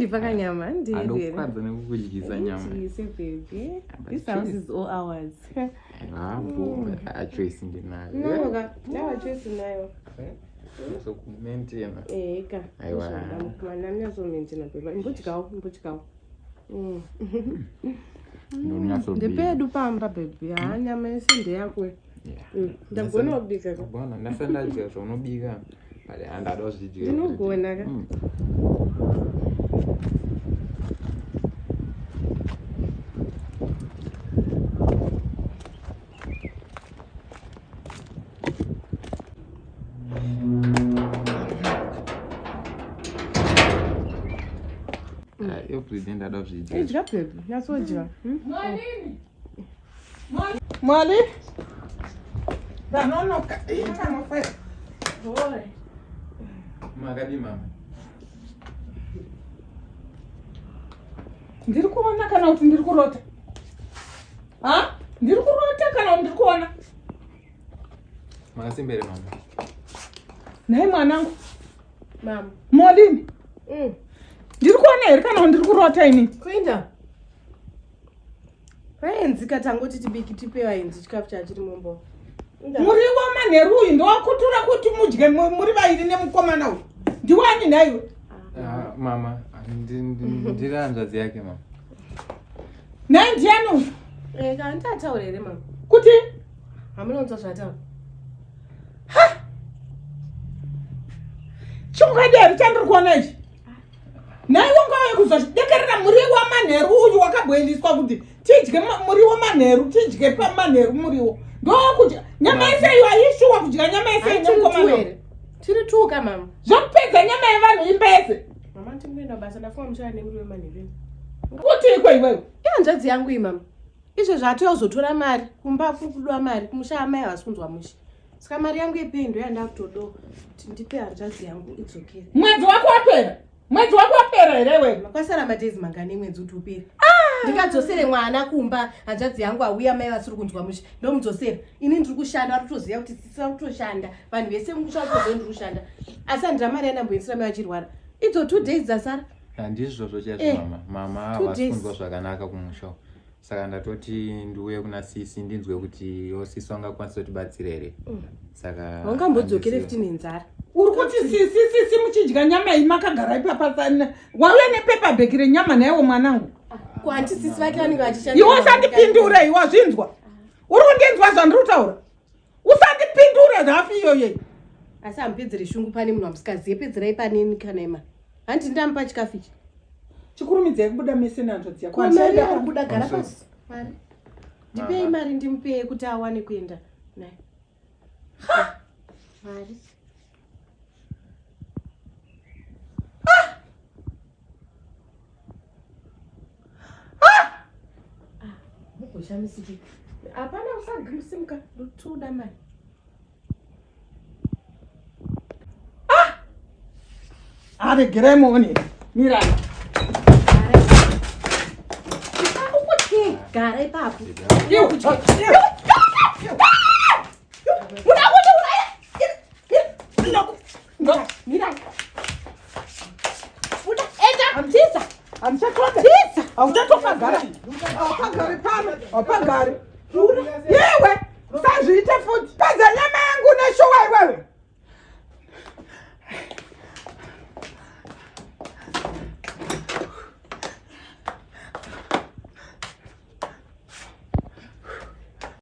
ndipaka nyama ndiri. Andokwadza nekukudyisa nyama. Yes, baby. This house is all ours. Hapo achoice ndinayo. Nawa choice nayo. So kumaintain. Eka. Aiwa. Mwana nazo maintain baby. Mbuchikawo. Ndepedu pamba baby. Nyama yesinde yakwe. Ndagona kubika. Bwana nasenda je unobika. Ale andado zidye. Ndinogona ka. Eu pretendo dar os dias. Já pego, já sou já. Mali? Da não foi. Oi. Magadi mama. Ndiri kuona kana kuti ndiri kurota. Ha? Ndiri kurota kana ndiri kuona. Makasimbere mama. Naye mwanangu. Mama. Molini. Ndiri kuona here kana ndiri kurota ini. Kuenda. Vaenzi katangoti tibiki tipewa enzi chikafu chachiri mumbo. Muriwo manheru uyu ndowakutura kuti mudye muri vairi nemukomana uyu. Ndiwani naiwe? Mama, ndiri hanzvadzi yake mama. Naye ndiani uyu? Kandataura here mama. Kuti? Hamunonzwa zvataura. Ha! Chungwaderi chandiri kuona ichi. Naiwe ngauye kuzodekerera muriwo manheru uyu wakabhoiliswa kuti tidye muriwo manheru, tidye pamanheru muriwo. Ndokudya nyama yese iyo aishuwa kudya nyama yese nemukomana. Tiri tuka mama. Zvokupedza nyama yevanhu imbese. Mama ndingoenda basa ndafunga mushaya nemuriwo manheru. Kuti ikwe iwewe? Ihanzvadzi yangu iyi mama. Izvo zvatozotora mari kumba kudwa mari kumushaya mai hasi kunzwa mushi. Saka mari yangu yependo yandakutodo kuti ndipe hanzvadzi yangu idzokere. Mwedzi wako wapera? Mwedzi wako wapera here wewe? Kwasara madezi mangani mwedzi kuti upere. Ndikadzosere mwana kumba hanzvadzi yangu auya mai vasiri kunzwa mushi. Ndomudzosera. Ini ndiri kushanda atotoziva kuti sisina kutoshanda. Vanhu vese mukushanda ndiri kushanda. Asi handina mari yandamboisira mai vachirwara. Idzo 2 days dzasara. Handizvo zvochazvo mama. Mama havasi kunzwa zvakanaka kumusha. Saka ndatoti ndiuye kuna sisi ndinzwe kuti sisi wangakwanisa kutibatsira here. Saka wangambodzokere futi nenzara. Uri kuti sisi muchidya nyama iyi makagara ipapa sana. Wauya nepepa bheki renyama naiwo mwanangu. Kwanti sisi vake vanenge vachishanda. Iwe usandipindure iwe wazvinzwa. Uri kundinzwa zvandiri kutaura. Usandipindure hafi iyoyo. Asi hamupedzere shungu pane munhu wamusikaziye pedzerai paneni kana ima. Handi ndamupa chikafu ichi. Chikurumidzai kubuda mese nanzvadzi yako. Mari yakubuda gara pasi. Mari. Ndipei mari ndimupei kuti awane kuenda naye. Mari. Mugoshamisiki. Hapana usagimsimuka ndotoda mari. Aregerai muone. Mirai. Gara ipapo. Iwe kutya. Mira. Amtisa. Amchatoka. Hautatoka Hapagari pano. Hapagari. Yewe. Sazviite futi. Pedza nyama yangu neshowa iwewe.